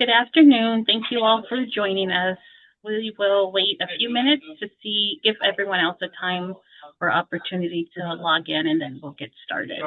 Good afternoon. Thank you all for joining us. We will wait a few minutes to give everyone else a time or opportunity to log in, and then we'll get started.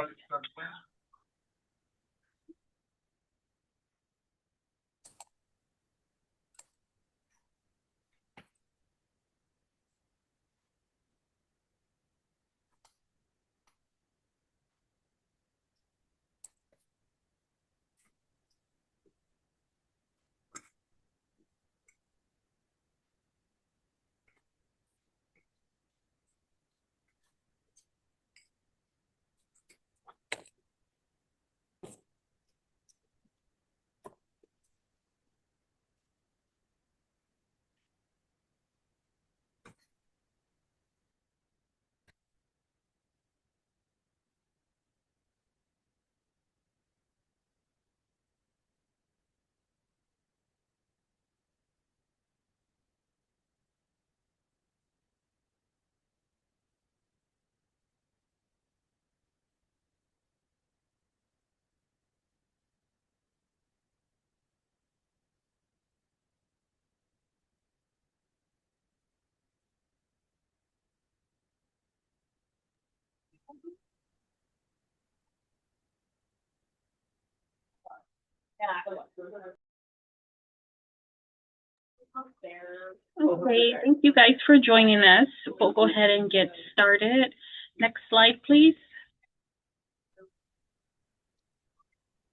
Okay, thank you guys for joining us. We'll go ahead and get started. Next slide, please.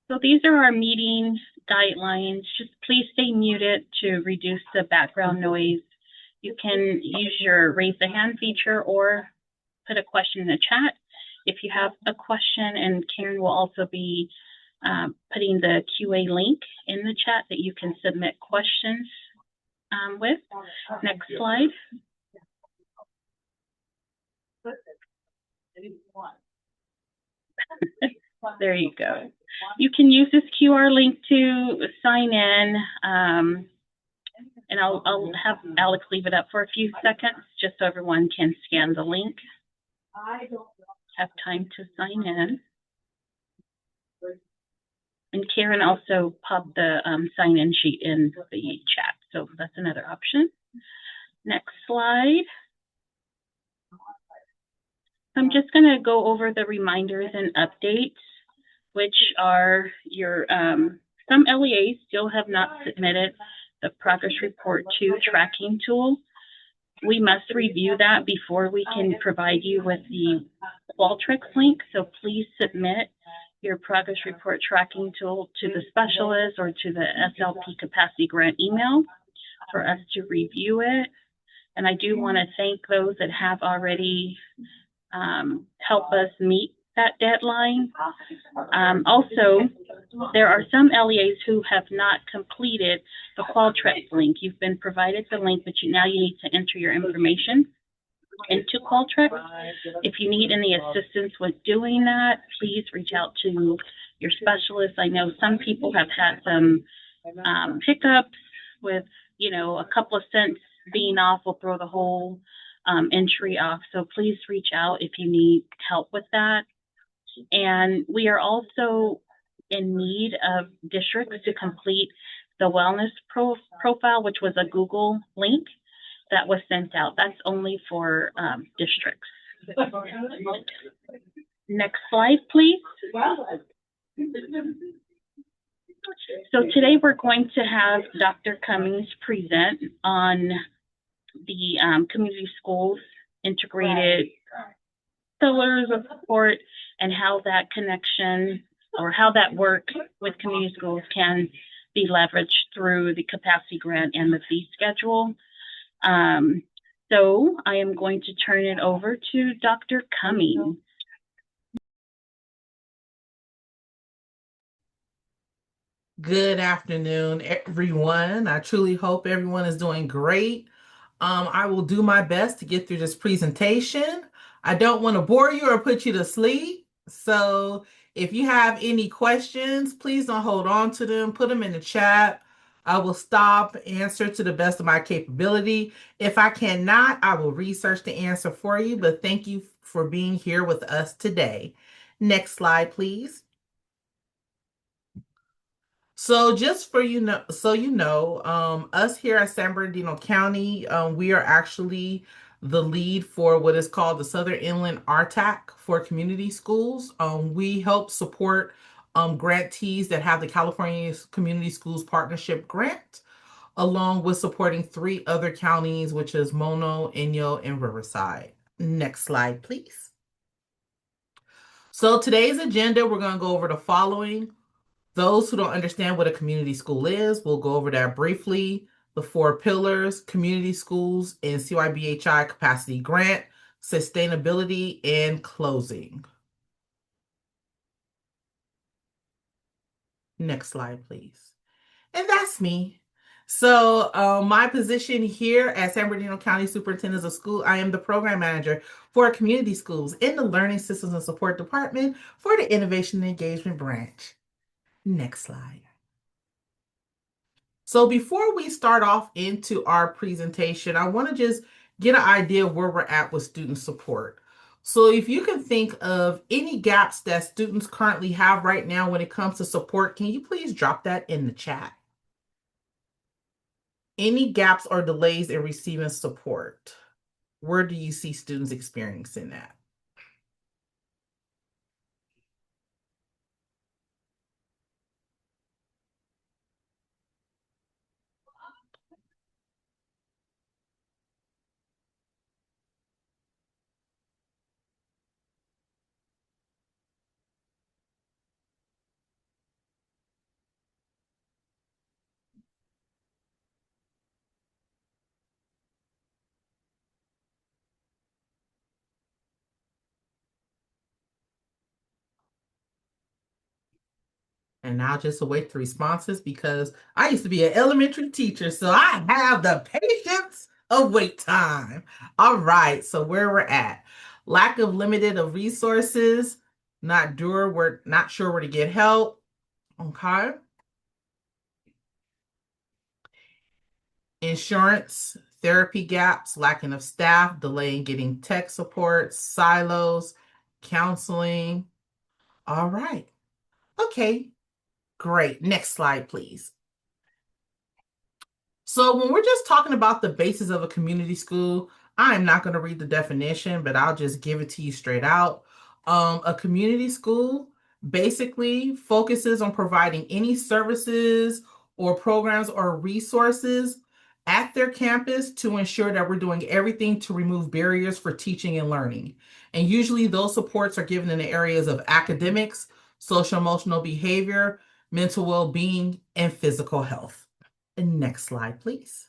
So these are our meeting guidelines. Just please stay muted to reduce the background noise. You can use your raise the hand feature or put a question in the chat if you have a question, and Karen will also be putting the QA link in the chat that you can submit questions with. Next slide. There you go. You can use this QR link to sign in, and I'll have Alex leave it up for a few seconds just so everyone can scan the link. Have time to sign in. And Karen also popped the sign-in sheet in the chat, so that's another option. Next slide. I'm just going to go over the reminders and updates, which are your, some LEAs still have not submitted the progress report to tracking tool. We must review that before we can provide you with the Qualtrics link, so please submit your progress report tracking tool to the specialist or to the SLP capacity grant email for us to review it. And I do want to thank those that have already helped us meet that deadline. Also, there are some LEAs who have not completed the Qualtrics link. You've been provided the link, but now you need to enter your information into Qualtrics. If you need any assistance with doing that, please reach out to your specialist. I know some people have had some hiccups with, a couple of cents being off will throw the whole entry off. So please reach out if you need help with that. And we are also in need of districts to complete the wellness profile, which was a Google link that was sent out. That's only for districts. Next slide, please. So today we're going to have Dr. Cummings present on the community schools integrated pillars of support and how that connection or how that work with community schools can be leveraged through the capacity grant and the fee schedule. So I am going to turn it over to Dr. Cummings. Good afternoon, everyone. I truly hope everyone is doing great. I will do my best to get through this presentation. I don't want to bore you or put you to sleep. So if you have any questions, please don't hold on to them. Put them in the chat. I will stop, answer to the best of my capability. If I cannot, I will research the answer for you. But thank you for being here with us today. Next slide, please. So just for us here at San Bernardino County, we are actually the lead for what is called the Southern Inland RTAC for community schools. We help support grantees that have the California Community Schools Partnership Grant, along with supporting three other counties, which is Mono, Inyo, and Riverside. Next slide, please. So today's agenda, we're going to go over the following. Those who don't understand what a community school is, we'll go over that briefly. The four pillars, community schools and CYBHI capacity grant, sustainability, and closing. Next slide, please. And that's me. So my position here at San Bernardino County Superintendent of School, I am the program manager for community schools in the Learning Systems and Support Department for the Innovation and Engagement Branch. Next slide. So before we start off into our presentation, I want to just get an idea of where we're at with student support. So if you can think of any gaps that students currently have right now when it comes to support, can you please drop that in the chat? Any gaps or delays in receiving support? Where do you see students experiencing that? And I'll just await the responses because I used to be an elementary teacher, so I have the patience of wait time. All right, so where we're at. Lack of limited of resources, we're not sure where to get help. Okay. Insurance, therapy gaps, lacking of staff, delay in getting tech support, silos, counseling. All right. Okay, great. Next slide, please. So when we're just talking about the basis of a community school, I'm not going to read the definition, but I'll just give it to you straight out. A community school basically focuses on providing any services or programs or resources at their campus to ensure that we're doing everything to remove barriers for teaching and learning. And usually those supports are given in the areas of academics, social emotional behavior, mental well-being, and physical health. And next slide, please.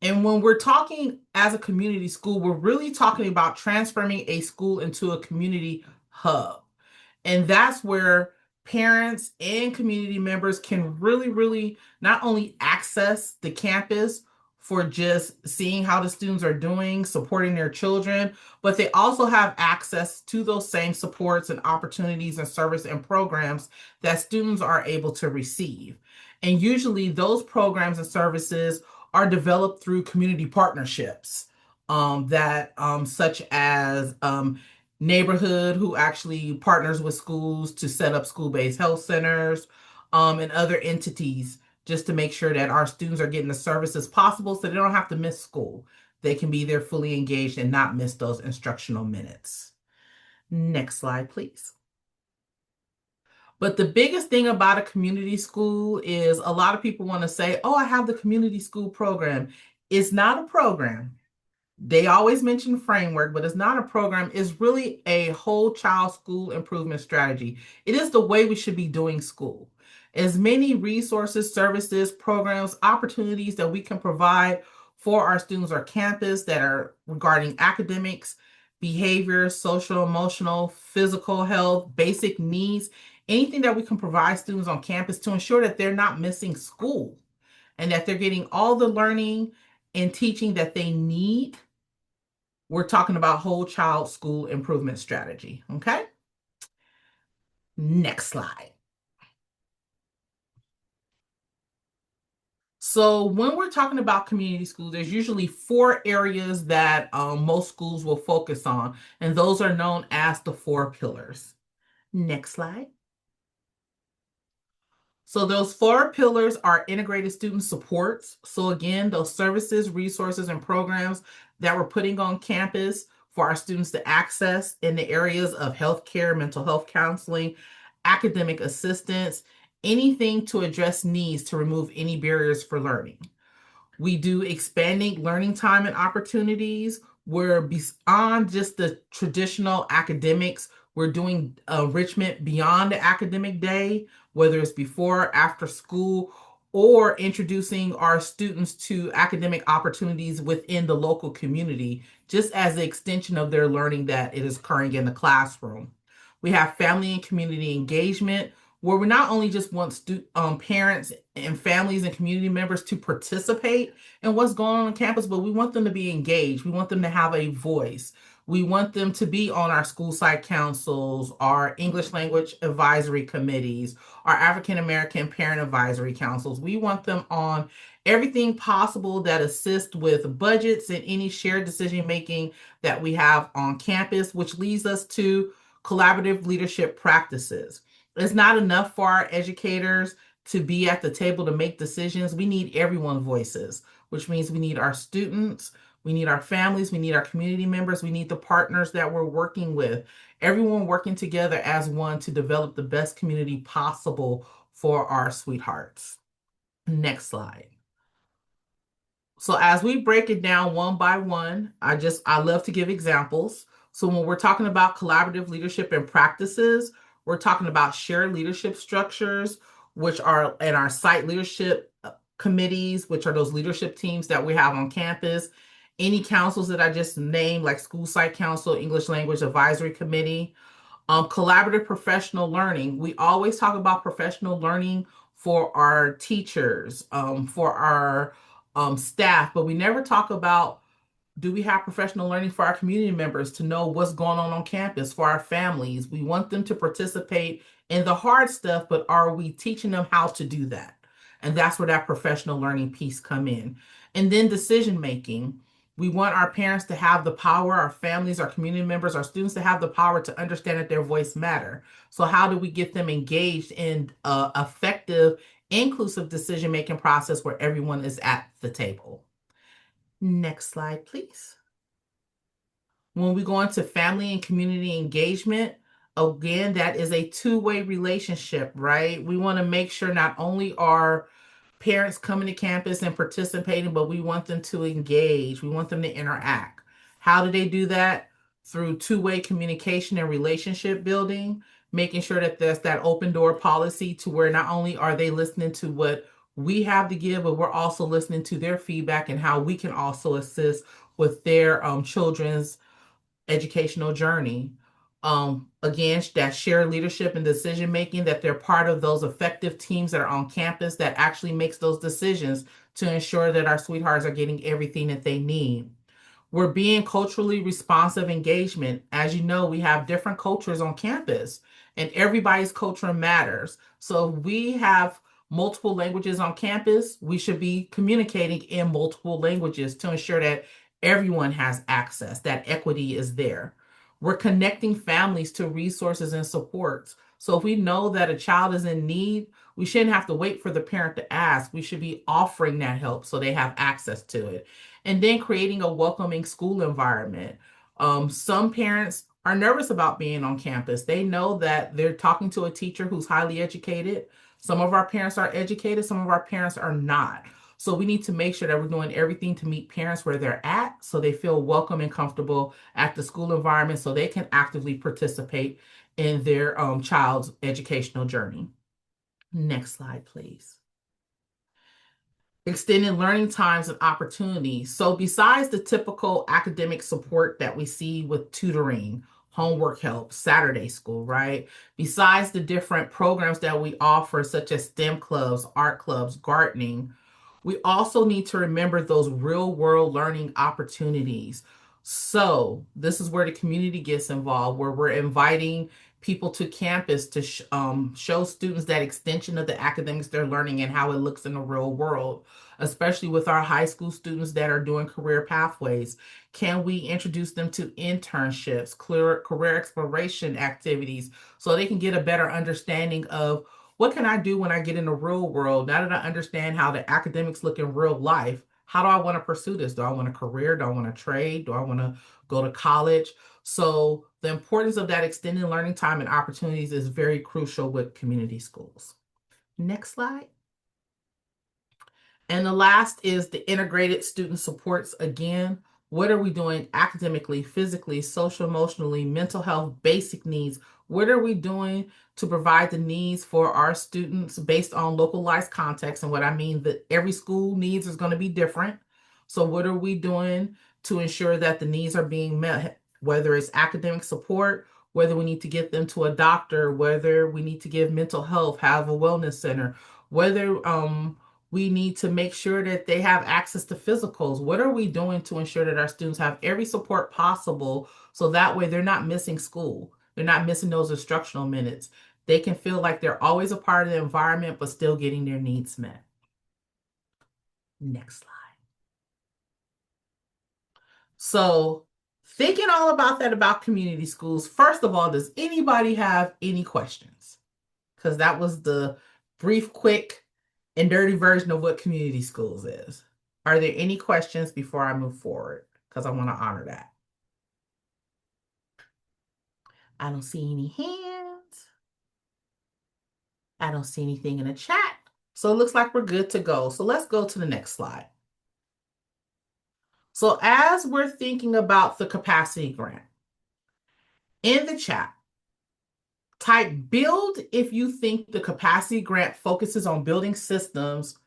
And when we're talking as a community school, we're really talking about transforming a school into a community hub. And that's where parents and community members can really not only access the campus for just seeing how the students are doing, supporting their children, but they also have access to those same supports and opportunities and service and programs that students are able to receive. And usually those programs and services are developed through community partnerships such as Neighborhood, who actually partners with schools to set up school-based health centers, and other entities just to make sure that our students are getting the services possible so they don't have to miss school. They can be there fully engaged and not miss those instructional minutes. Next slide, please. But the biggest thing about a community school is a lot of people want to say, oh, I have the community school program. It's not a program. They always mention framework, but it's not a program. It's really a whole child school improvement strategy. It is the way we should be doing school. As many resources, services, programs, opportunities that we can provide for our students or campus that are regarding academics, behavior, social, emotional, physical health, basic needs, anything that we can provide students on campus to ensure that they're not missing school and that they're getting all the learning and teaching that they need. We're talking about whole child school improvement strategy, okay? Next slide. So when we're talking about community schools, there's usually four areas that most schools will focus on, and those are known as the four pillars. Next slide. So those four pillars are integrated student supports. So again, those services, resources, and programs that we're putting on campus for our students to access in the areas of healthcare, mental health counseling, academic assistance, anything to address needs to remove any barriers for learning. We do expanding learning time and opportunities. We're beyond just the traditional academics. We're doing enrichment beyond the academic day, whether it's before, or after school, or introducing our students to academic opportunities within the local community, just as the extension of their learning that it is occurring in the classroom. We have family and community engagement, where we not only just want parents and families and community members to participate in what's going on campus, but we want them to be engaged. We want them to have a voice. We want them to be on our school site councils, our English language advisory committees, our African American parent advisory councils. We want them on everything possible that assists with budgets and any shared decision making that we have on campus, which leads us to collaborative leadership practices. It's not enough for our educators to be at the table to make decisions. We need everyone's voices, which means we need our students, we need our families, we need our community members, we need the partners that we're working with, everyone working together as one to develop the best community possible for our sweethearts. Next slide. So as we break it down one by one, I love to give examples. So when we're talking about collaborative leadership and practices, we're talking about shared leadership structures, which are in our site leadership committees, which are those leadership teams that we have on campus. Any councils that I just named, like school site council, English language advisory committee, collaborative professional learning. We always talk about professional learning for our teachers, for our staff, but we never talk about, do we have professional learning for our community members to know what's going on campus, for our families? We want them to participate in the hard stuff, but are we teaching them how to do that? And that's where that professional learning piece come in. And then decision making. We want our parents to have the power, our families, our community members, our students to have the power to understand that their voice matter. So how do we get them engaged in effective, inclusive decision-making process where everyone is at the table? Next slide, please. When we go into family and community engagement, again, that is a two-way relationship, right? We want to make sure not only are parents coming to campus and participating, but we want them to engage. We want them to interact. How do they do that? Through two-way communication and relationship building, making sure that there's that open door policy to where not only are they listening to what we have to give, but we're also listening to their feedback and how we can also assist with their children's educational journey. Again, that shared leadership and decision making, that they're part of those effective teams that are on campus that actually makes those decisions to ensure that our sweethearts are getting everything that they need. We're being culturally responsive engagement. As you know, we have different cultures on campus, and everybody's culture matters. So if we have multiple languages on campus, we should be communicating in multiple languages to ensure that everyone has access, that equity is there. We're connecting families to resources and supports. So if we know that a child is in need, we shouldn't have to wait for the parent to ask. We should be offering that help so they have access to it. And then creating a welcoming school environment. Some parents are nervous about being on campus. They know that they're talking to a teacher who's highly educated. Some of our parents are educated, some of our parents are not. So we need to make sure that we're doing everything to meet parents where they're at so they feel welcome and comfortable at the school environment so they can actively participate in their child's educational journey. Next slide, please. Extended learning times and opportunities. So besides the typical academic support that we see with tutoring, homework help, Saturday school, right? Besides the different programs that we offer, such as STEM clubs, art clubs, gardening, we also need to remember those real world learning opportunities. So this is where the community gets involved, where we're inviting people to campus to show students that extension of the academics they're learning and how it looks in the real world, especially with our high school students that are doing career pathways. Can we introduce them to internships, career exploration activities, so they can get a better understanding of what can I do when I get in the real world? Now that I understand how the academics look in real life, how do I want to pursue this? Do I want a career? Do I want to trade? Do I want to go to college? So the importance of that extended learning time and opportunities is very crucial with community schools. Next slide. And the last is the integrated student supports. Again, what are we doing academically, physically, social, emotionally, mental health, basic needs? What are we doing to provide the needs for our students based on localized context? And what I mean that every school needs is going to be different. So what are we doing to ensure that the needs are being met, whether it's academic support, whether we need to get them to a doctor, whether we need to give mental health, have a wellness center, whether we need to make sure that they have access to physicals. What are we doing to ensure that our students have every support possible so that way they're not missing school? They're not missing those instructional minutes. They can feel like they're always a part of the environment, but still getting their needs met. Next slide. So, thinking all about that about community schools, first of all, does anybody have any questions? Because that was the brief, quick, and dirty version of what community schools is. Are there any questions before I move forward? Because I want to honor that. I don't see any hands. I don't see anything in the chat. So it looks like we're good to go. So let's go to the next slide. So as we're thinking about the capacity grant, in the chat, type build if you think the capacity grant focuses on building systems,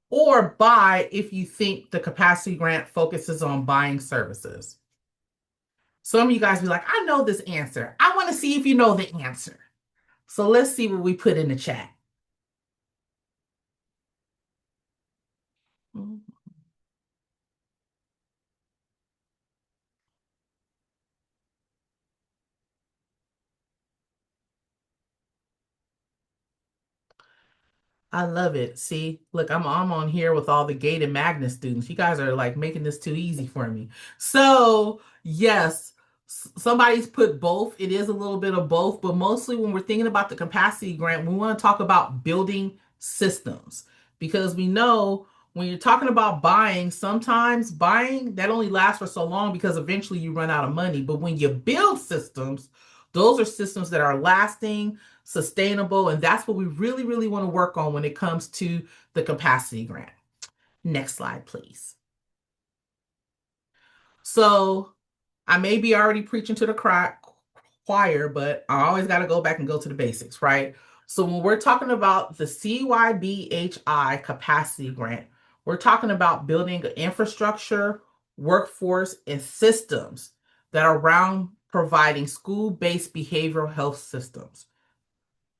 or buy if you think the capacity grant focuses on buying services. Some of you guys be like, I know this answer. I want to see if you know the answer. So let's see what we put in the chat. I love it. See, look, I'm on here with all the Gate and Magnet students. You guys are like making this too easy for me. So, yes, somebody's put both. It is a little bit of both, but mostly when we're thinking about the capacity grant, we want to talk about building systems because we know when you're talking about buying, sometimes buying that only lasts for so long because eventually you run out of money. But when you build systems, those are systems that are lasting, sustainable, and that's what we really, really want to work on when it comes to the capacity grant. Next slide, please. So I may be already preaching to the choir, but I always got to go back and go to the basics, right? So when we're talking about the CYBHI capacity grant, we're talking about building an infrastructure, workforce, and systems that are around providing school-based behavioral health systems.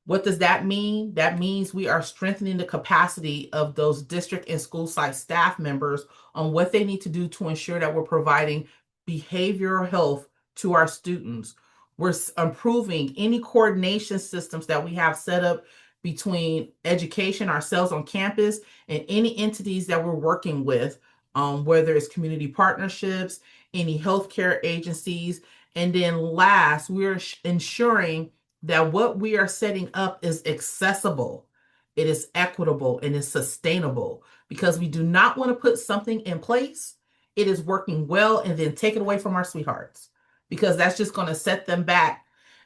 What does that mean? That means we are strengthening the capacity of those district and school site staff members on what they need to do to ensure that we're providing behavioral health to our students. We're improving any coordination systems that we have set up between education, ourselves on campus, and any entities that we're working with, whether it's community partnerships, any healthcare agencies. And then last, we're ensuring that what we are setting up is accessible, it is equitable, and is sustainable, because we do not want to put something in place, it is working well, and then take it away from our sweethearts, because that's just going to set them back,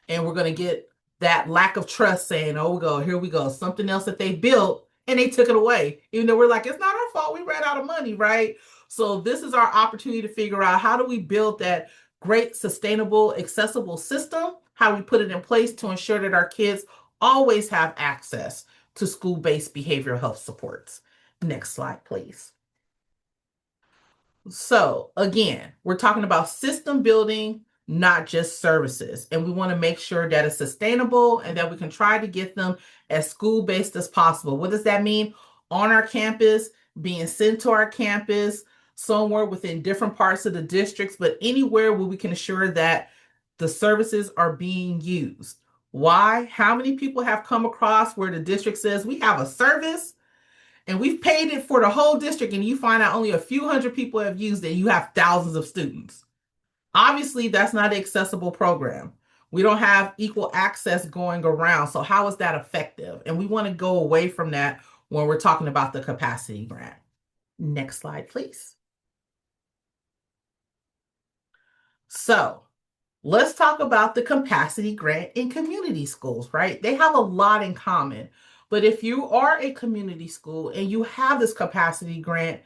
and we're going to get that lack of trust saying, oh, here we go, something else that they built, and they took it away, even though we're like, it's not our fault, we ran out of money, right? So this is our opportunity to figure out how do we build that great, sustainable, accessible system, how we put it in place to ensure that our kids always have access to school-based behavioral health supports. Next slide, please. So again, we're talking about system building, not just services. And we want to make sure that it's sustainable and that we can try to get them as school-based as possible. What does that mean? On our campus, being sent to our campus, somewhere within different parts of the districts, but anywhere where we can ensure that the services are being used. Why? How many people have come across where the district says we have a service and we've paid it for the whole district, and you find out only a few hundred people have used it, and you have thousands of students? Obviously, that's not an accessible program. We don't have equal access going around. So how is that effective? And we want to go away from that when we're talking about the capacity grant. Next slide, please. So let's talk about the capacity grant in community schools, right? They have a lot in common. But if you are a community school and you have this capacity grant,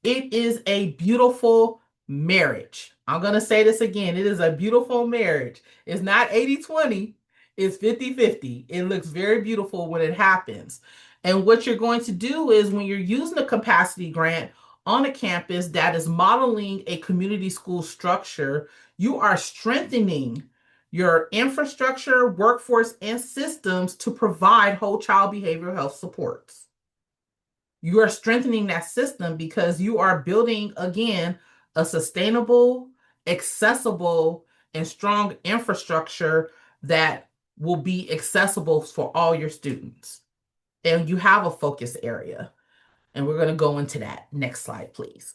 it is a beautiful marriage. I'm going to say this again. It is a beautiful marriage. It's not 80-20, it's 50-50. It looks very beautiful when it happens. And what you're going to do is when you're using a capacity grant on a campus that is modeling a community school structure, you are strengthening your infrastructure, workforce, and systems to provide whole child behavioral health supports. You are strengthening that system because you are building, again, a sustainable, accessible, and strong infrastructure that will be accessible for all your students. And you have a focus area. And we're going to go into that. Next slide, please.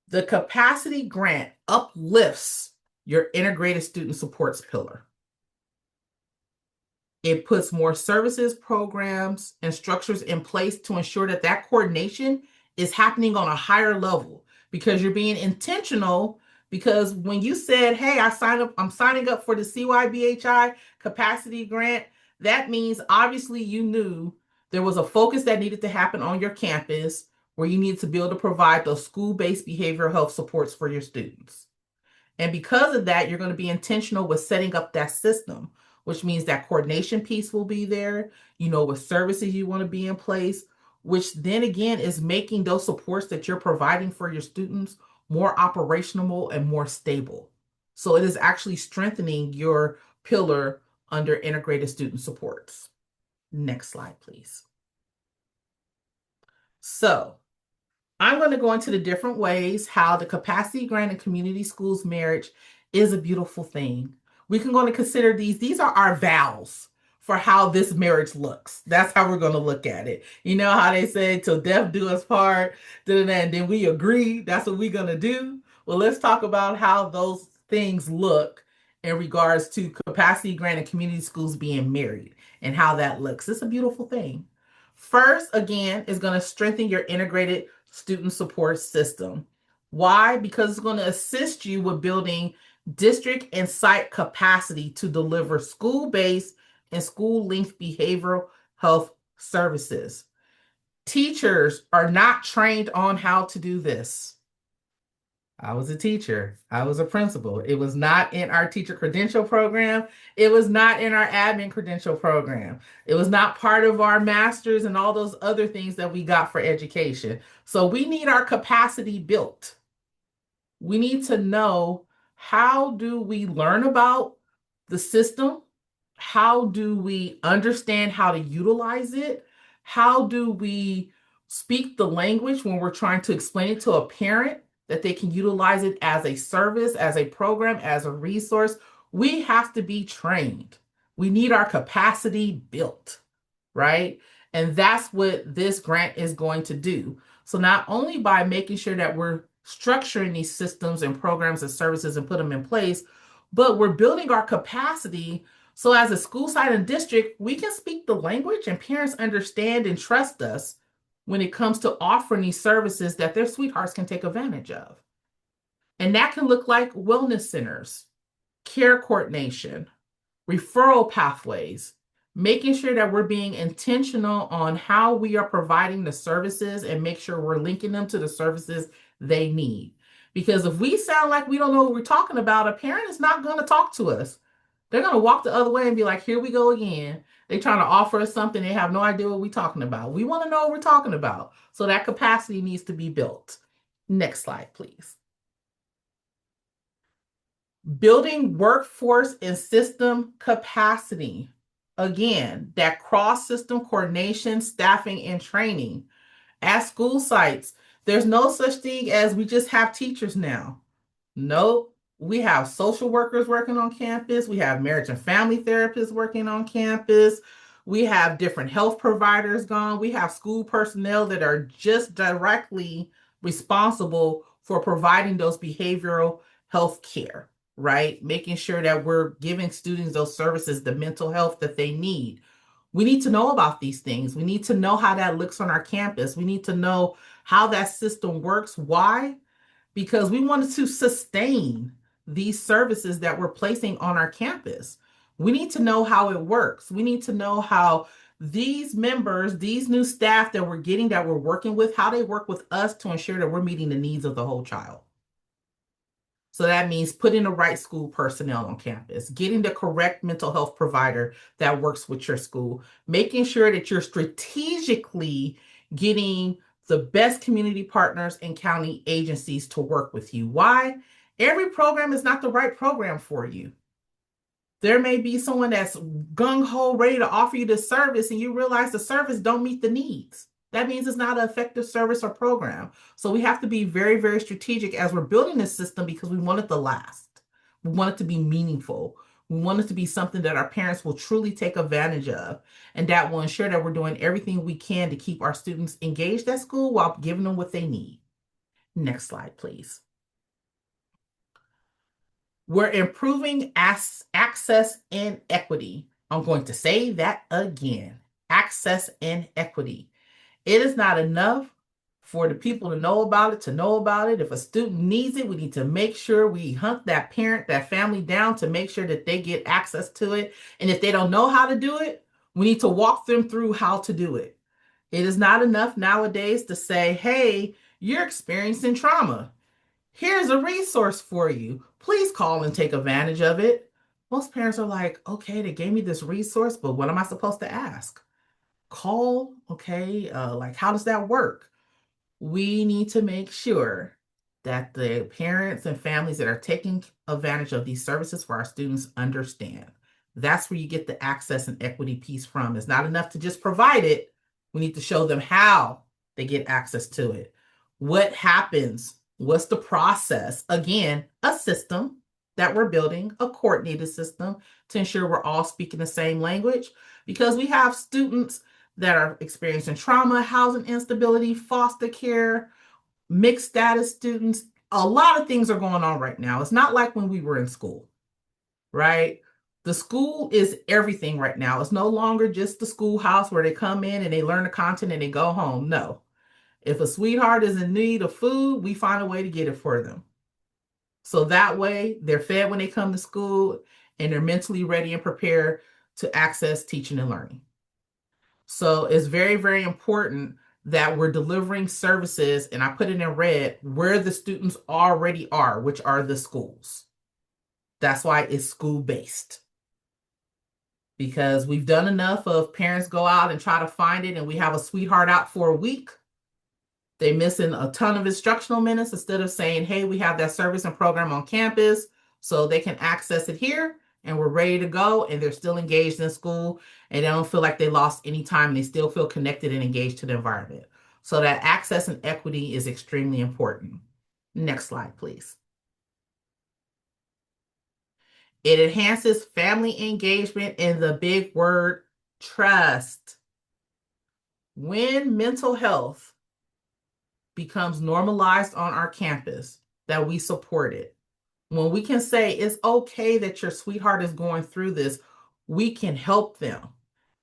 The capacity grant uplifts your integrated student supports pillar. It puts more services, programs, and structures in place to ensure that that coordination is happening on a higher level because you're being intentional. Because when you said, hey, I'm signing up for the CYBHI capacity grant, that means obviously you knew there was a focus that needed to happen on your campus where you need to be able to provide those school-based behavioral health supports for your students. And because of that, you're going to be intentional with setting up that system, which means that coordination piece will be there, with services you want to be in place, which then again is making those supports that you're providing for your students more operational and more stable. So it is actually strengthening your pillar under integrated student supports. Next slide, please. So I'm going to go into the different ways how the capacity grant and community schools marriage is a beautiful thing. We can go to consider these. These are our vows for how this marriage looks. That's how we're going to look at it. You know how they say, till death do us part, and then we agree. That's what we're going to do. Well, let's talk about how those things look in regards to capacity grant and community schools being married and how that looks. It's a beautiful thing. First, again, is going to strengthen your integrated student support system. Why? Because it's going to assist you with building district and site capacity to deliver school-based and school-linked behavioral health services. Teachers are not trained on how to do this. I was a teacher. I was a principal. It was not in our teacher credential program. It was not in our admin credential program. It was not part of our masters and all those other things that we got for education. So we need our capacity built. We need to know, how do we learn about the system? How do we understand how to utilize it? How do we speak the language when we're trying to explain it to a parent, that they can utilize it as a service, as a program, as a resource? We have to be trained. We need our capacity built, right? And that's what this grant is going to do. So not only by making sure that we're structuring these systems and programs and services and put them in place, but we're building our capacity so as a school site and district, we can speak the language and parents understand and trust us when it comes to offering these services that their sweethearts can take advantage of. And that can look like wellness centers, care coordination, referral pathways, making sure that we're being intentional on how we are providing the services and make sure we're linking them to the services they need. Because if we sound like we don't know what we're talking about, a parent is not going to talk to us. They're going to walk the other way and be like, here we go again. They're trying to offer us something. They have no idea what we're talking about. We want to know what we're talking about. So that capacity needs to be built. Next slide, please. Building workforce and system capacity. Again, that cross-system coordination, staffing, and training. At school sites, there's no such thing as we just have teachers now. Nope. We have social workers working on campus. We have marriage and family therapists working on campus. We have different health providers gone. We have school personnel that are just directly responsible for providing those behavioral health care. right? Making sure that we're giving students those services, the mental health that they need. We need to know about these things. We need to know how that looks on our campus. We need to know how that system works. Why? Because we wanted to sustain these services that we're placing on our campus. We need to know how it works. We need to know how these members, these new staff that we're getting, that we're working with, how they work with us to ensure that we're meeting the needs of the whole child. So that means putting the right school personnel on campus, getting the correct mental health provider that works with your school, making sure that you're strategically getting the best community partners and county agencies to work with you. Why? Every program is not the right program for you. There may be someone that's gung-ho ready to offer you this service and you realize the service don't meet the needs. That means it's not an effective service or program. So we have to be very, very strategic as we're building this system because we want it to last. We want it to be meaningful. We want it to be something that our parents will truly take advantage of, and that will ensure that we're doing everything we can to keep our students engaged at school while giving them what they need. Next slide, please. We're improving access and equity. I'm going to say that again. Access and equity. It is not enough for the people to know about it, If a student needs it, we need to make sure we hunt that parent, that family down to make sure that they get access to it. And if they don't know how to do it, we need to walk them through how to do it. It is not enough nowadays to say, hey, you're experiencing trauma. Here's a resource for you. Please call and take advantage of it. Most parents are like, okay, they gave me this resource, but what am I supposed to ask? Call, okay, like how does that work? We need to make sure that the parents and families that are taking advantage of these services for our students understand. That's where you get the access and equity piece from. It's not enough to just provide it. We need to show them how they get access to it. What happens? What's the process? Again, a system that we're building, a coordinated system to ensure we're all speaking the same language, because we have students that are experiencing trauma, housing instability, foster care, mixed status students. A lot of things are going on right now. It's not like when we were in school, right? The school is everything right now. It's no longer just the schoolhouse where they come in and they learn the content and they go home. No. If a sweetheart is in need of food, we find a way to get it for them. So that way they're fed when they come to school and they're mentally ready and prepared to access teaching and learning. So it's very, very important that we're delivering services, and I put it in red, where the students already are, which are the schools. That's why it's school-based. Because we've done enough of parents go out and try to find it, and we have a sweetheart out for a week. They're missing a ton of instructional minutes instead of saying, hey, we have that service and program on campus so they can access it here and we're ready to go, and they're still engaged in school and they don't feel like they lost any time. They still feel connected and engaged to the environment. So that access and equity is extremely important. Next slide, please. It enhances family engagement and the big word, trust. When mental health becomes normalized on our campus, that we support it. When we can say it's okay that your sweetheart is going through this, we can help them.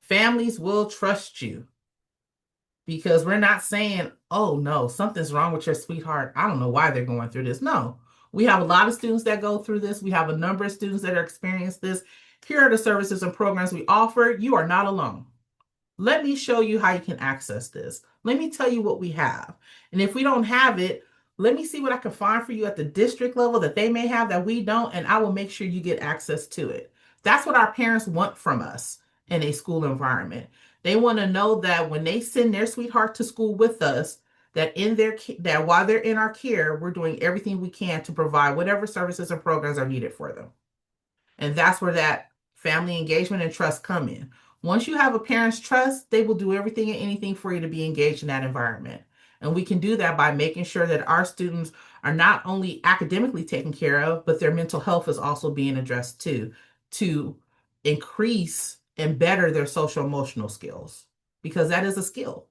Families will trust you because we're not saying, oh no, something's wrong with your sweetheart. I don't know why they're going through this. No, we have a lot of students that go through this. We have a number of students that are experiencing this. Here are the services and programs we offer. You are not alone. Let me show you how you can access this. Let me tell you what we have. And if we don't have it, let me see what I can find for you at the district level that they may have that we don't, and I will make sure you get access to it. That's what our parents want from us in a school environment. They want to know that when they send their sweetheart to school with us, that while they're in our care, we're doing everything we can to provide whatever services and programs are needed for them. And that's where that family engagement and trust come in. Once you have a parent's trust, they will do everything and anything for you to be engaged in that environment. And we can do that by making sure that our students are not only academically taken care of, but their mental health is also being addressed too, to increase and better their social emotional skills, because that is a skill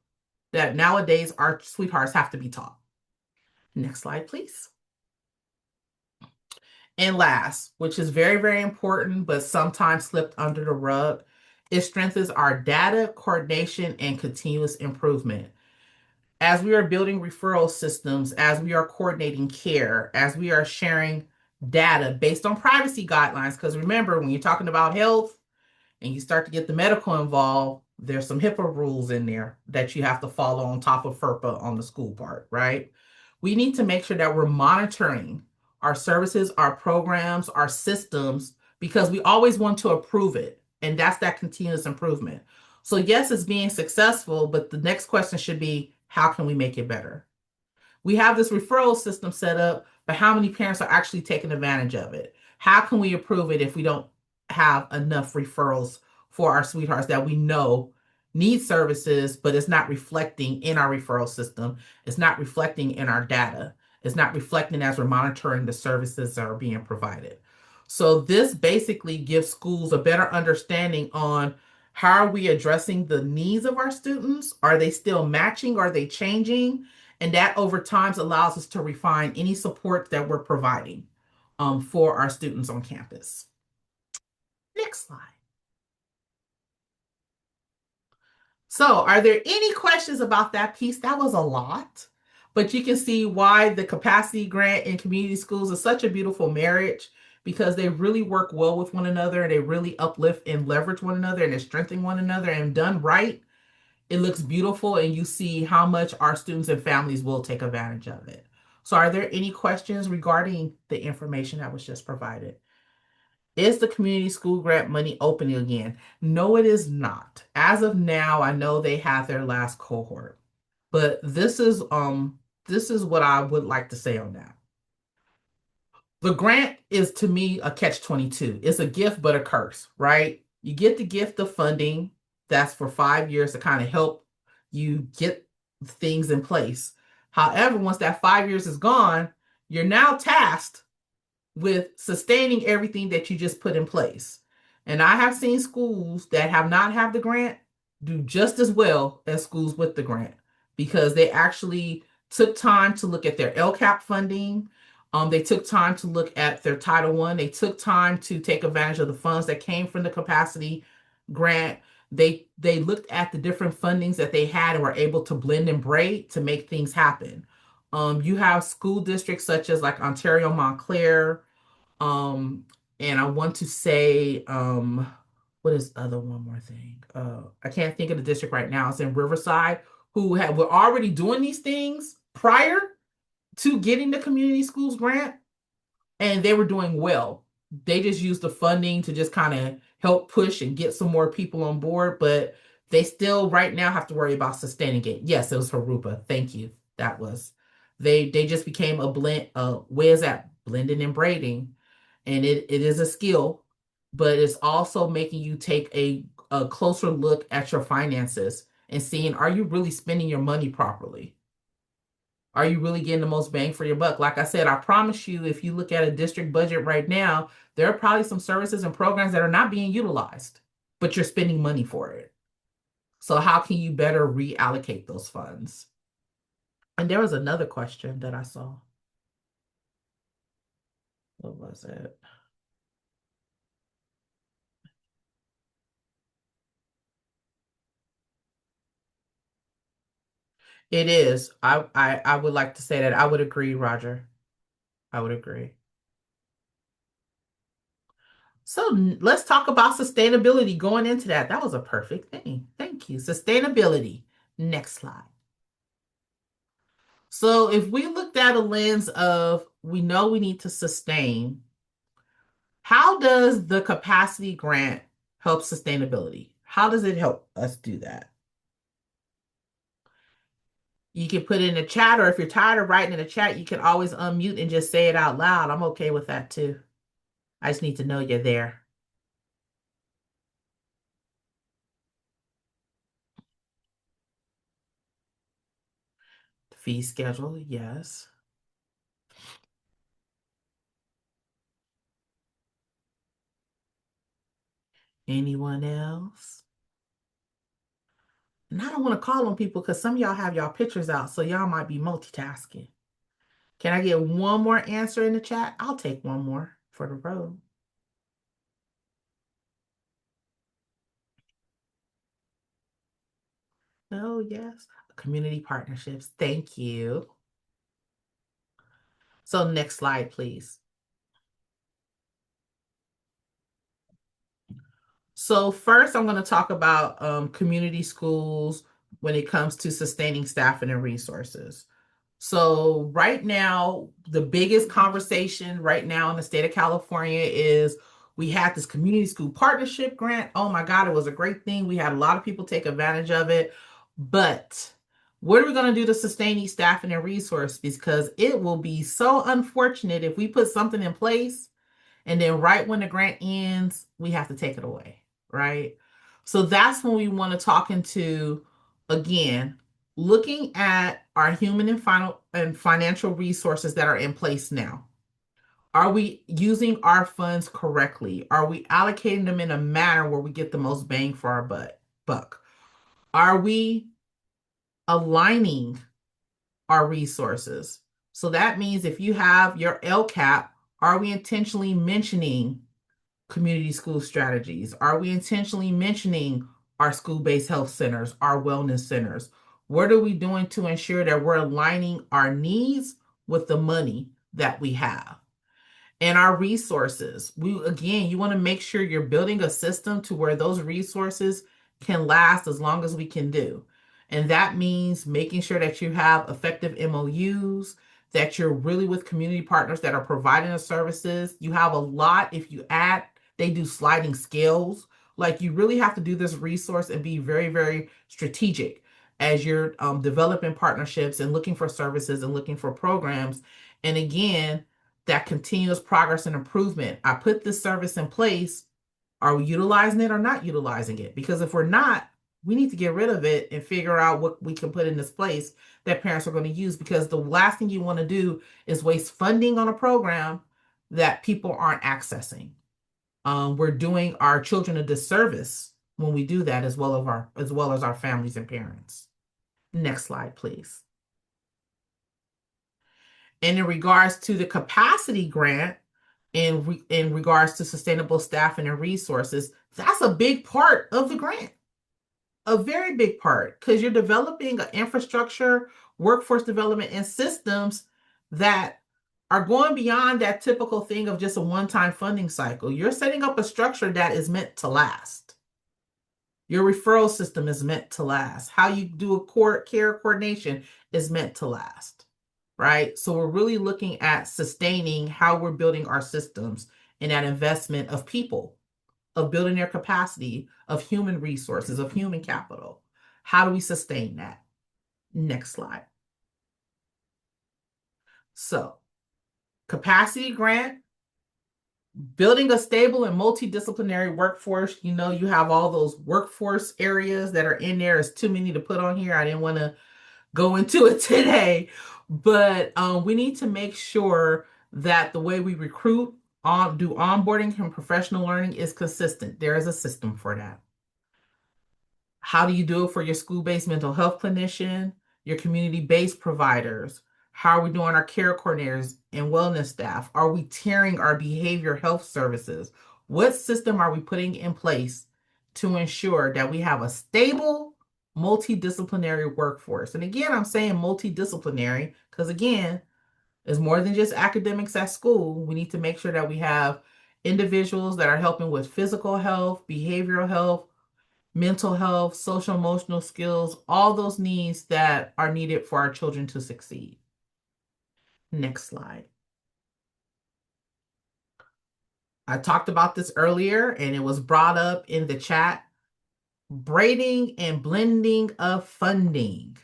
that nowadays our sweethearts have to be taught. Next slide, please. And last, which is very, very important, but sometimes slipped under the rug, it strengthens our data coordination and continuous improvement. As we are building referral systems, as we are coordinating care, as we are sharing data based on privacy guidelines, because remember, when you're talking about health and you start to get the medical involved, there's some HIPAA rules in there that you have to follow on top of FERPA on the school part, right? We need to make sure that we're monitoring our services, our programs, our systems, because we always want to improve it. And that's that continuous improvement. So, yes, it's being successful, but the next question should be how can we make it better? We have this referral system set up, but how many parents are actually taking advantage of it? How can we improve it if we don't have enough referrals for our sweethearts that we know need services, but it's not reflecting in our referral system? It's not reflecting in our data. It's not reflecting as we're monitoring the services that are being provided. So this basically gives schools a better understanding on how are we addressing the needs of our students? Are they still matching? Are they changing? And that over time allows us to refine any support that we're providing for our students on campus. Next slide. So are there any questions about that piece? That was a lot, but you can see why the capacity grant in community schools is such a beautiful marriage, because they really work well with one another and they really uplift and leverage one another and they strengthen one another, and done right, it looks beautiful and you see how much our students and families will take advantage of it. So are there any questions regarding the information that was just provided? Is the community school grant money opening again? No, it is not. As of now, I know they have their last cohort, but this is what I would like to say on that. The grant is, to me, a catch-22. It's a gift but a curse, right? You get the gift of funding that's for 5 years to kind of help you get things in place. However, once that 5 years is gone, you're now tasked with sustaining everything that you just put in place. And I have seen schools that have not had the grant do just as well as schools with the grant, because they actually took time to look at their LCAP funding. They took time to look at their Title I. They took time to take advantage of the funds that came from the capacity grant. They looked at the different fundings that they had and were able to blend and braid to make things happen. You have school districts such as like Ontario Montclair, and I want to say, what is other one more thing? I can't think of the district right now. It's in Riverside, who were already doing these things prior to getting the community schools grant, and they were doing well. They just used the funding to just kind of help push and get some more people on board, but they still right now have to worry about sustaining it. Yes, it was Harupa. Thank you. That was they just became a blend. Where's that blending and braiding? And it is a skill, but it's also making you take a closer look at your finances and seeing, are you really spending your money properly? Are you really getting the most bang for your buck? Like I said, I promise you, if you look at a district budget right now, there are probably some services and programs that are not being utilized, but you're spending money for it. So how can you better reallocate those funds? And there was another question that I saw. What was it? It is. I would like to say that I would agree, Roger. I would agree. So let's talk about sustainability going into that. That was a perfect thing. Thank you. Sustainability. Next slide. So if we looked at a lens of we know we need to sustain, how does the capacity grant help sustainability? How does it help us do that? You can put it in the chat, or if you're tired of writing in the chat, you can always unmute and just say it out loud. I'm okay with that too. I just need to know you're there. Fee schedule, yes. Anyone else? And I don't want to call on people because some of y'all have y'all pictures out, so y'all might be multitasking. Can I get one more answer in the chat? I'll take one more. for the road. Oh, yes. Community partnerships. Thank you. So next slide, please. So first, I'm going to talk about community schools when it comes to sustaining staffing and resources. So right now, the biggest conversation right now in the state of California is we had this community school partnership grant. Oh my God, it was a great thing. We had a lot of people take advantage of it. But what are we going to do to sustain these staffing and resources? Because it will be so unfortunate if we put something in place and then right when the grant ends, we have to take it away, right? So that's when we want to talk into, again, looking at our human and financial resources that are in place now. Are we using our funds correctly? Are we allocating them in a manner where we get the most bang for our buck? Are we aligning our resources? So that means if you have your LCAP, are we intentionally mentioning community school strategies? Are we intentionally mentioning our school-based health centers, our wellness centers? What are we doing to ensure that we're aligning our needs with the money that we have? And our resources. You want to make sure you're building a system to where those resources can last as long as we can do. And that means making sure that you have effective MOUs, that you're really with community partners that are providing the services. You have a lot, if you add, they do sliding scales. Like you really have to do this resource and be very, very strategic as you're developing partnerships and looking for services and looking for programs. And again, that continuous progress and improvement. I put this service in place. Are we utilizing it or not utilizing it? Because if we're not, we need to get rid of it and figure out what we can put in this place that parents are going to use. Because the last thing you want to do is waste funding on a program that people aren't accessing. We're doing our children a disservice when we do that, as well as our families and parents. Next slide, please. And in regards to the capacity grant, in regards to sustainable staffing and resources, that's a big part of the grant, a very big part, because you're developing an infrastructure, workforce development, and systems that are going beyond that typical thing of just a one-time funding cycle. You're setting up a structure that is meant to last. Your referral system is meant to last. How you do a care coordination is meant to last, right? So we're really looking at sustaining how we're building our systems and that investment of people, of building their capacity, of human resources, of human capital. How do we sustain that? Next slide. So, capacity grant, building a stable and multidisciplinary workforce. You know, you have all those workforce areas that are in there. It's too many to put on here. I didn't want to go into it today, but we need to make sure that the way we recruit, do onboarding and professional learning is consistent. There is a system for that. How do you do it for your school-based mental health clinician, your community-based providers? How are we doing our care coordinators and wellness staff? Are we tiering our behavior health services? What system are we putting in place to ensure that we have a stable, multidisciplinary workforce? And again, I'm saying multidisciplinary because, again, it's more than just academics at school. We need to make sure that we have individuals that are helping with physical health, behavioral health, mental health, social emotional skills, all those needs that are needed for our children to succeed. Next slide. I talked about this earlier and it was brought up in the chat. Braiding and blending of funding.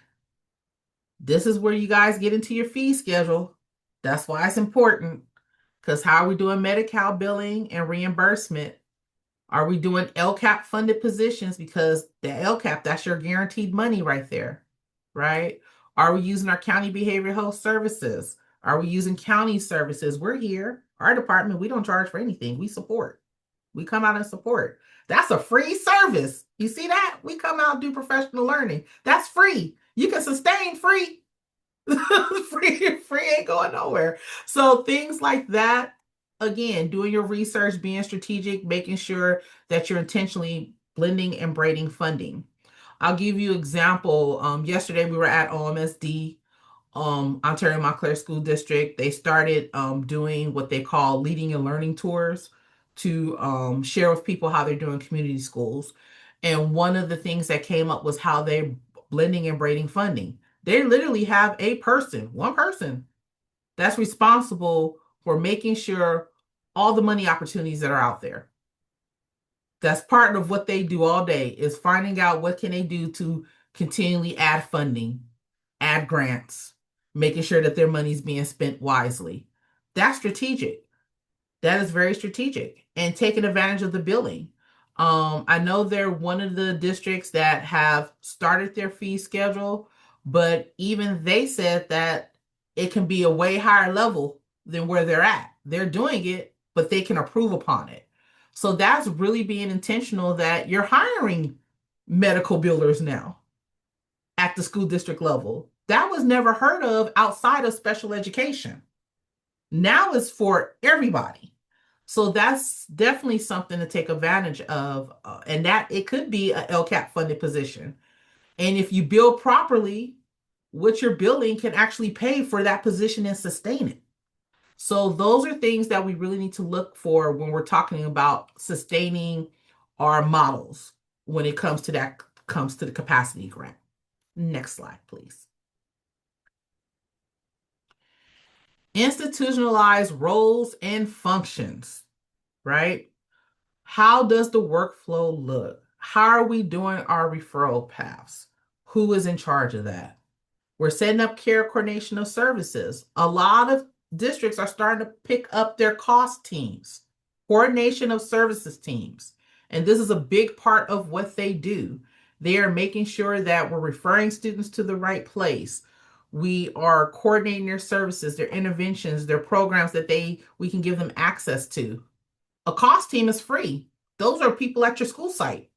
This is where you guys get into your fee schedule. That's why it's important, because how are we doing Medi-Cal billing and reimbursement? Are we doing LCAP funded positions? Because the LCAP, that's your guaranteed money right there, right? Are we using our county behavioral health services? Are we using county services? We're here. Our department, we don't charge for anything. We support. We come out and support. That's a free service. You see that? We come out and do professional learning. That's free. You can sustain free. Free ain't going nowhere. So things like that again, doing your research, being strategic, making sure that you're intentionally blending and braiding funding. I'll give you example. Yesterday we were at OMSD, Ontario Montclair School District. They started doing what they call leading and learning tours to share with people how they're doing community schools. And one of the things that came up was how they're blending and braiding funding. They literally have a person, one person, that's responsible for making sure all the money opportunities that are out there. That's part of what they do all day, is finding out what can they do to continually add funding, add grants, making sure that their money's being spent wisely. That's strategic. That is very strategic, and taking advantage of the billing. I know they're one of the districts that have started their fee schedule, but even they said that it can be a way higher level than where they're at. They're doing it, but they can approve upon it. So that's really being intentional, that you're hiring medical billers now at the school district level. That was never heard of outside of special education. Now it's for everybody. So that's definitely something to take advantage of, and that it could be a LCAP funded position. And if you bill properly, what you're billing can actually pay for that position and sustain it. So those are things that we really need to look for when we're talking about sustaining our models when it comes to the capacity grant. Next slide, please. Institutionalized roles and functions, right? How does the workflow look? How are we doing our referral paths? Who is in charge of that? We're setting up care coordination of services. A lot of districts are starting to pick up their cost teams, coordination of services teams. And this is a big part of what they do. They are making sure that we're referring students to the right place. We are coordinating their services, their interventions, their programs that we can give them access to. A cost team is free. Those are people at your school site.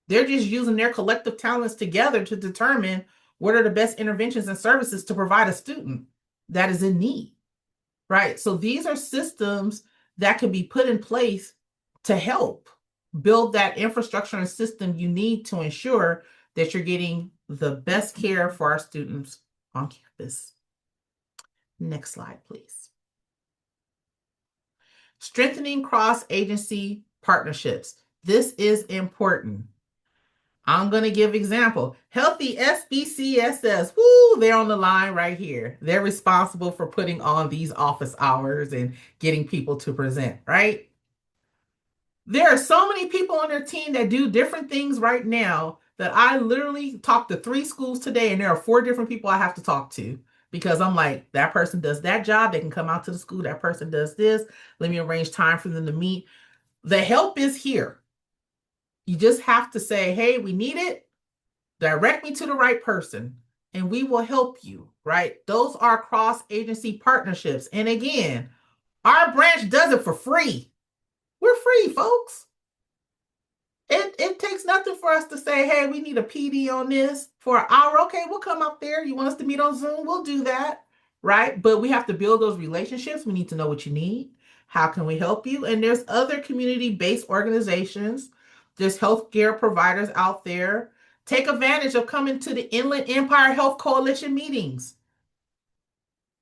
They're just using their collective talents together to determine what are the best interventions and services to provide a student that is in need, right? So these are systems that can be put in place to help build that infrastructure and system you need to ensure that you're getting the best care for our students on campus. Next slide, please. Strengthening cross-agency partnerships. This is important. I'm going to give example. Healthy SBCSS. Woo, they're on the line right here. They're responsible for putting on these office hours and getting people to present, right? There are so many people on their team that do different things right now that I literally talked to 3 schools today, and there are 4 different people I have to talk to, because I'm like, that person does that job. They can come out to the school. That person does this. Let me arrange time for them to meet. The help is here. You just have to say, hey, we need it. Direct me to the right person, and we will help you, right? Those are cross-agency partnerships. And again, our branch does it for free. We're free, folks. It takes nothing for us to say, hey, we need a PD on this for an hour. Okay, we'll come up there. You want us to meet on Zoom? We'll do that, right? But we have to build those relationships. We need to know what you need. How can we help you? And there's other community-based organizations. There's healthcare providers out there. Take advantage of coming to the Inland Empire Health Coalition meetings.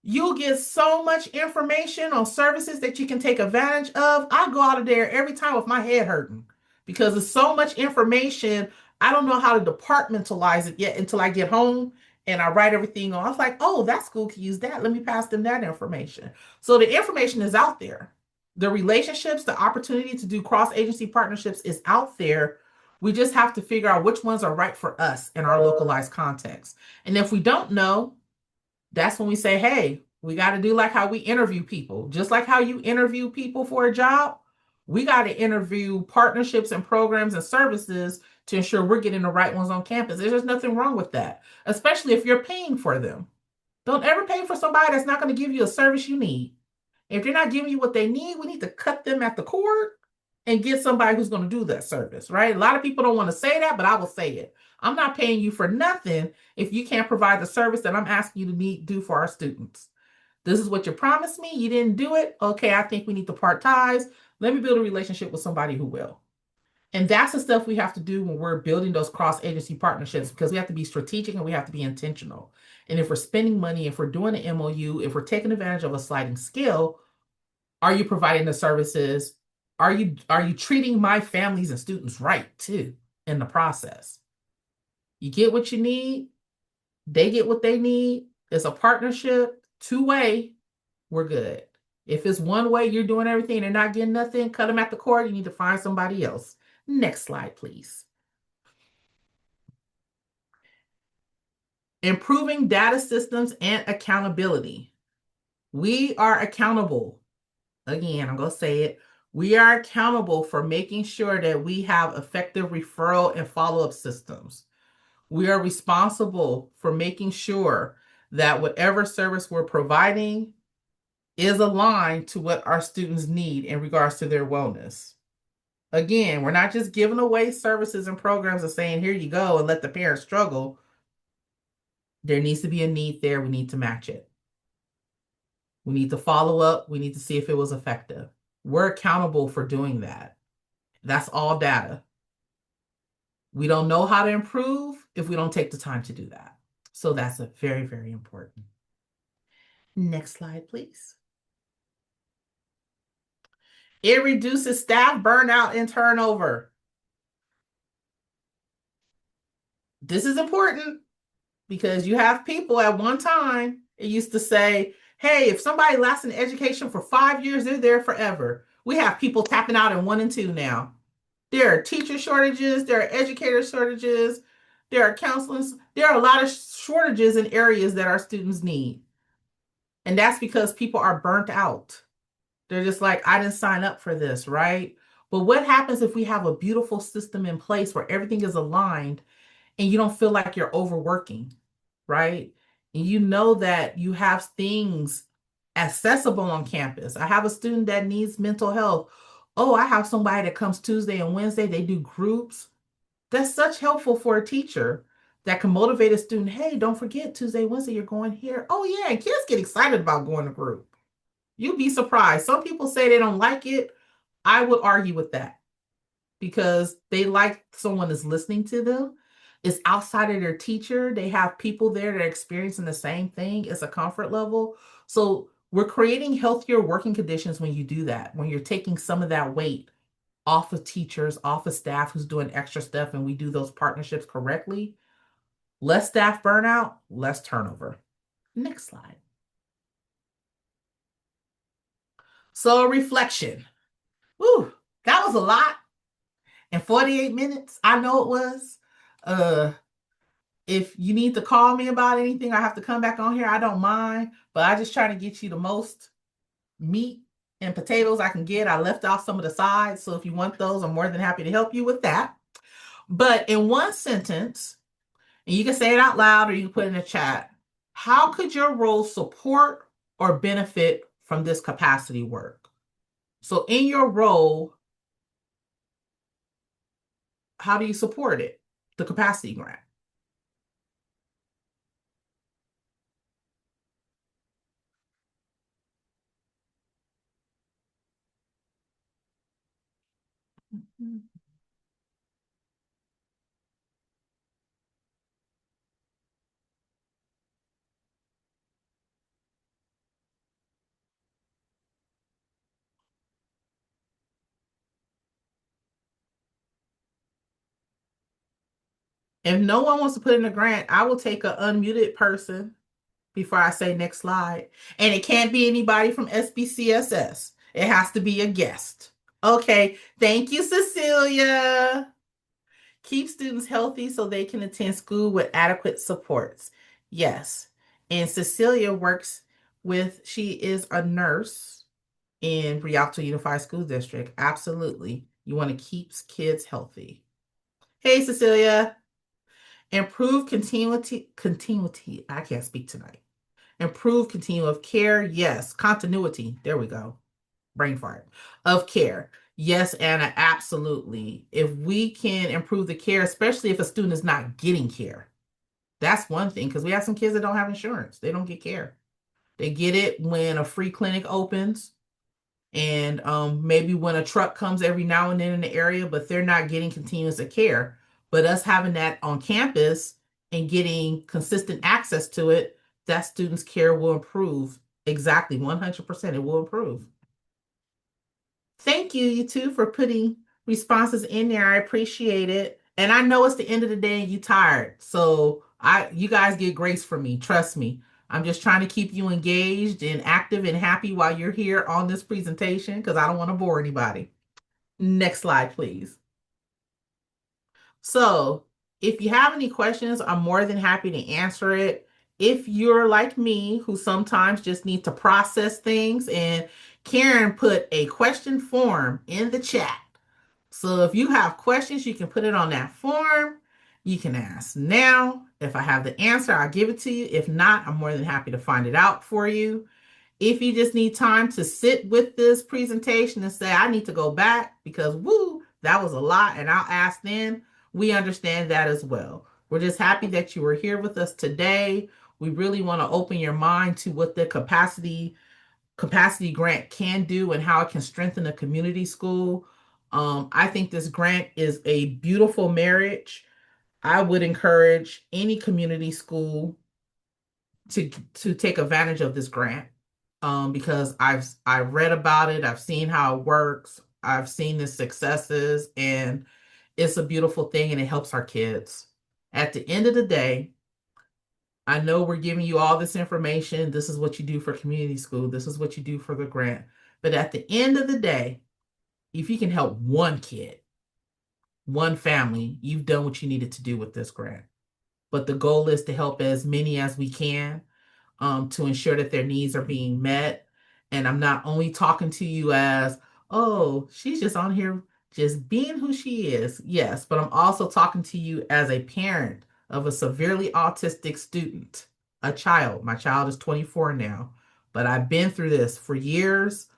You'll get so much information on services that you can take advantage of. I go out of there every time with my head hurting because there's so much information. I don't know how to departmentalize it yet until I get home and I write everything on. I was like, oh, that school can use that. Let me pass them that information. So the information is out there. The relationships, the opportunity to do cross-agency partnerships is out there. We just have to figure out which ones are right for us in our localized context. And if we don't know, that's when we say, hey, we got to do like how we interview people. Just like how you interview people for a job, we got to interview partnerships and programs and services to ensure we're getting the right ones on campus. There's nothing wrong with that, especially if you're paying for them. Don't ever pay for somebody that's not going to give you a service you need. If they're not giving you what they need, we need to cut them at the cord and get somebody who's going to do that service, right? A lot of people don't want to say that, but I will say it. I'm not paying you for nothing if you can't provide the service that I'm asking you to do for our students. This is what you promised me. You didn't do it. Okay, I think we need to part ties. Let me build a relationship with somebody who will. And that's the stuff we have to do when we're building those cross-agency partnerships, because we have to be strategic and we have to be intentional. And if we're spending money, if we're doing an MOU, if we're taking advantage of a sliding scale, are you providing the services? Are you treating my families and students right too in the process? You get what you need, they get what they need. It's a partnership, two-way, we're good. If it's one way, you're doing everything, they're not getting nothing, cut them at the cord, you need to find somebody else. Next slide, please. Improving data systems and accountability. We are accountable. Again, I'm going to say it. We are accountable for making sure that we have effective referral and follow-up systems. We are responsible for making sure that whatever service we're providing is aligned to what our students need in regards to their wellness. Again, we're not just giving away services and programs and saying, here you go, and let the parents struggle. There needs to be a need there. We need to match it. We need to follow up. We need to see if it was effective. We're accountable for doing that. That's all data. We don't know how to improve if we don't take the time to do that. So that's a very, very important. Next slide, please. It reduces staff burnout and turnover. This is important because you have people at one time, it used to say, hey, if somebody lasts in education for 5 years, they're there forever. We have people tapping out in 1 and 2 now. There are teacher shortages, there are educator shortages, there are counselors. There are a lot of shortages in areas that our students need. And that's because people are burnt out. They're just like, I didn't sign up for this, right? But what happens if we have a beautiful system in place where everything is aligned and you don't feel like you're overworking, right? And you know that you have things accessible on campus. I have a student that needs mental health. Oh, I have somebody that comes Tuesday and Wednesday. They do groups. That's such helpful for a teacher that can motivate a student. Hey, don't forget Tuesday, Wednesday, you're going here. Oh, yeah. And kids get excited about going to group. You'd be surprised. Some people say they don't like it. I would argue with that because they like someone is listening to them. It's outside of their teacher. They have people there that are experiencing the same thing. It's a comfort level. So we're creating healthier working conditions when you do that, when you're taking some of that weight off of teachers, off of staff who's doing extra stuff, and we do those partnerships correctly. Less staff burnout, less turnover. Next slide. So reflection. Woo, that was a lot. In 48 minutes, I know it was. If you need to call me about anything, I have to come back on here. I don't mind, but I just try to get you the most meat and potatoes I can get. I left off some of the sides, so if you want those, I'm more than happy to help you with that. But in one sentence, and you can say it out loud or you can put it in the chat, how could your role support or benefit from this capacity work? So in your role, how do you support it? The capacity grant. If no one wants to put in a grant, I will take an unmuted person before I say next slide. And it can't be anybody from SBCSS. It has to be a guest. Okay, thank you, Cecilia. Keep students healthy so they can attend school with adequate supports. Yes. And Cecilia works she is a nurse in Rialto Unified School District. Absolutely. You want to keep kids healthy. Hey, Cecilia. Improve continuity. I can't speak tonight. Improve continuum of care. Yes. Continuity. There we go. Brain fart. Of care. Yes, Anna, absolutely. If we can improve the care, especially if a student is not getting care, that's one thing, because we have some kids that don't have insurance. They don't get care. They get it when a free clinic opens, and maybe when a truck comes every now and then in the area, but they're not getting continuous care. But us having that on campus and getting consistent access to it, that student's care will improve. Exactly, 100%, it will improve. Thank you, you two, for putting responses in there. I appreciate it. And I know it's the end of the day and you tired. So you guys get grace from me. Trust me. I'm just trying to keep you engaged and active and happy while you're here on this presentation because I don't want to bore anybody. Next slide, please. So if you have any questions, I'm more than happy to answer it. If you're like me, who sometimes just need to process things, and Karen put a question form in the chat. So if you have questions, you can put it on that form. You can ask now. If I have the answer, I'll give it to you. If not, I'm more than happy to find it out for you. If you just need time to sit with this presentation and say, I need to go back because, woo, that was a lot, and I'll ask then, we understand that as well. We're just happy that you were here with us today. We really want to open your mind to what the capacity grant can do and how it can strengthen a community school. I think this grant is a beautiful marriage. I would encourage any community school to take advantage of this grant, because I read about it, I've seen how it works, I've seen the successes, and it's a beautiful thing and it helps our kids. At the end of the day, I know we're giving you all this information. This is what you do for community school. This is what you do for the grant. But at the end of the day, if you can help one kid, one family, you've done what you needed to do with this grant. But the goal is to help as many as we can, to ensure that their needs are being met. And I'm not only talking to you as, oh, she's just on here just being who she is. Yes, but I'm also talking to you as a parent of a severely autistic student, a child. My child is 24 now, but I've been through this for years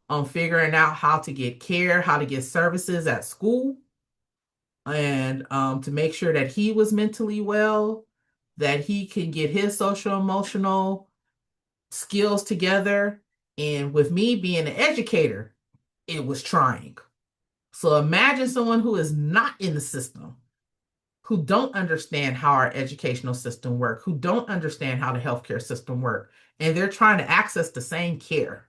on figuring out how to get care, how to get services at school, and to make sure that he was mentally well, that he can get his social emotional skills together. And with me being an educator, it was trying. So imagine someone who is not in the system, who don't understand how our educational system works, who don't understand how the healthcare system works, and they're trying to access the same care.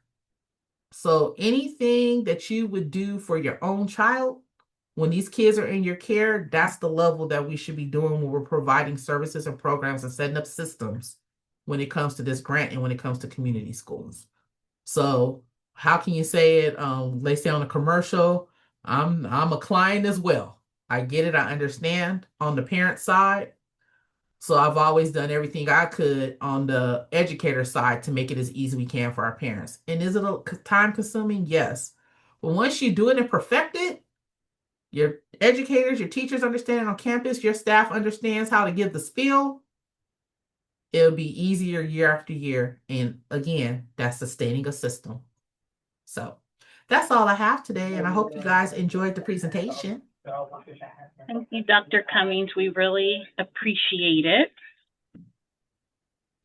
So anything that you would do for your own child, when these kids are in your care, that's the level that we should be doing when we're providing services and programs and setting up systems when it comes to this grant and when it comes to community schools. So how can you say it? They say on a commercial, I'm a client as well. I get it. I understand on the parent side. So I've always done everything I could on the educator side to make it as easy as we can for our parents. And is it time consuming? Yes. But once you do it and perfect it, your educators, your teachers understand it on campus, your staff understands how to give the spiel, it'll be easier year after year. And again, that's sustaining a system. So that's all I have today. And I hope you guys enjoyed the presentation. Thank you, Dr. Cummings. We really appreciate it.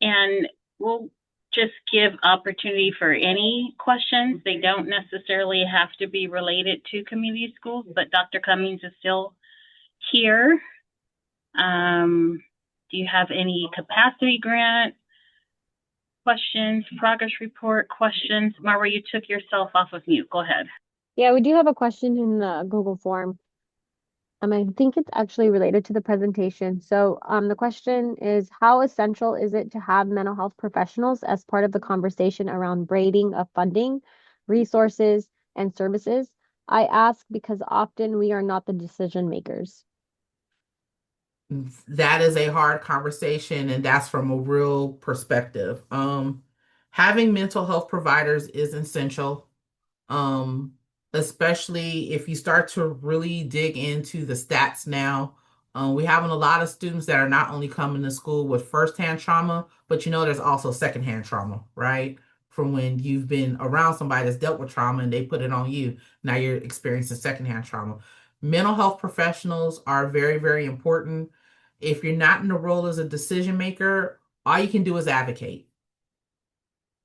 And we'll just give opportunity for any questions. They don't necessarily have to be related to community schools, but Dr. Cummings is still here. Do you have any capacity grant questions, progress report questions? Marwa, you took yourself off of mute. Go ahead. Yeah, we do have a question in the Google form. I think it's actually related to the presentation. So the question is, how essential is it to have mental health professionals as part of the conversation around braiding of funding, resources, and services? I ask because often we are not the decision makers. That is a hard conversation, and that's from a real perspective. Having mental health providers is essential. Especially if you start to really dig into the stats now. We're having a lot of students that are not only coming to school with firsthand trauma, but there's also secondhand trauma, right? From when you've been around somebody that's dealt with trauma and they put it on you. Now you're experiencing secondhand trauma. Mental health professionals are very, very important. If you're not in the role as a decision maker, all you can do is advocate,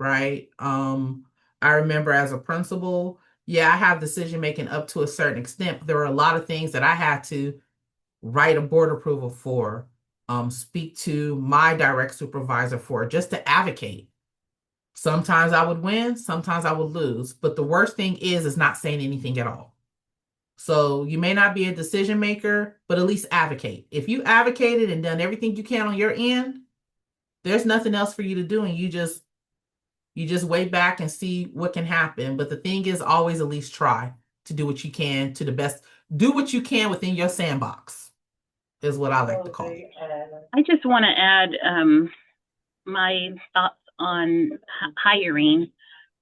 right? I remember as a principal, yeah, I have decision making up to a certain extent, but there were a lot of things that I had to write a board approval for, speak to my direct supervisor for, just to advocate. Sometimes I would win, sometimes I would lose, but the worst thing is not saying anything at all. So you may not be a decision maker, but at least advocate. If you advocated and done everything you can on your end, there's nothing else for you to do, and you just wait back and see what can happen. But the thing is, always at least try to do what you can to the best. Do what you can within your sandbox, is what I like to call it. I just want to add my thoughts on hiring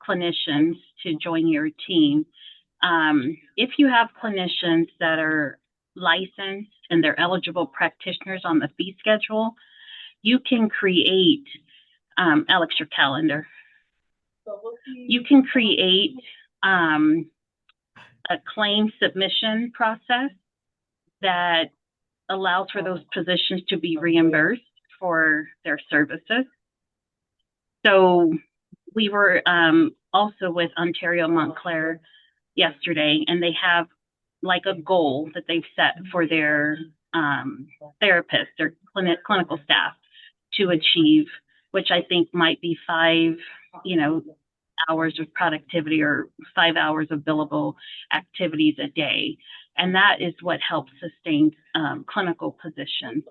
clinicians to join your team. If you have clinicians that are licensed and they're eligible practitioners on the fee schedule, you can create, Alex, your calendar. You can create a claim submission process that allows for those positions to be reimbursed for their services. So we were also with Ontario Montclair yesterday, and they have like a goal that they've set for their therapists, their clinical staff to achieve, which I think might be 5, hours of productivity or 5 hours of billable activities a day. And that is what helps sustain clinical positions.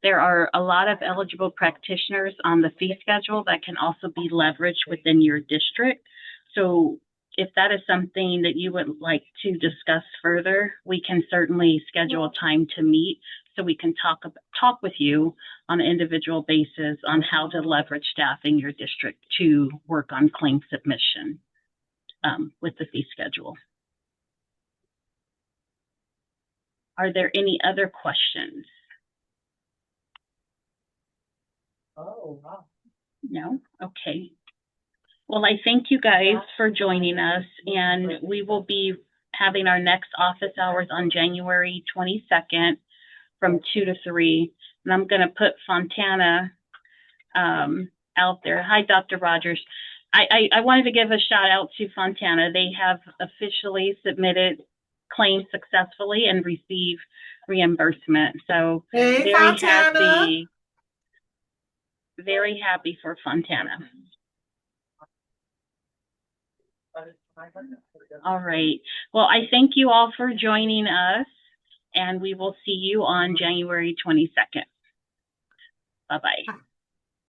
There are a lot of eligible practitioners on the fee schedule that can also be leveraged within your district. So if that is something that you would like to discuss further, we can certainly schedule a time to meet so we can talk with you on an individual basis on how to leverage staff in your district to work on claim submission with the fee schedule. Are there any other questions? Oh, wow. No? Okay. Well, I thank you guys for joining us, and we will be having our next office hours on January 22nd from 2 to 3. And I'm going to put Fontana out there. Hi, Dr. Rogers. I wanted to give a shout out to Fontana. They have officially submitted claims successfully and received reimbursement. So Hey, Fontana. Very happy for Fontana. All right. Well, I thank you all for joining us, and we will see you on January 22nd. Bye-bye.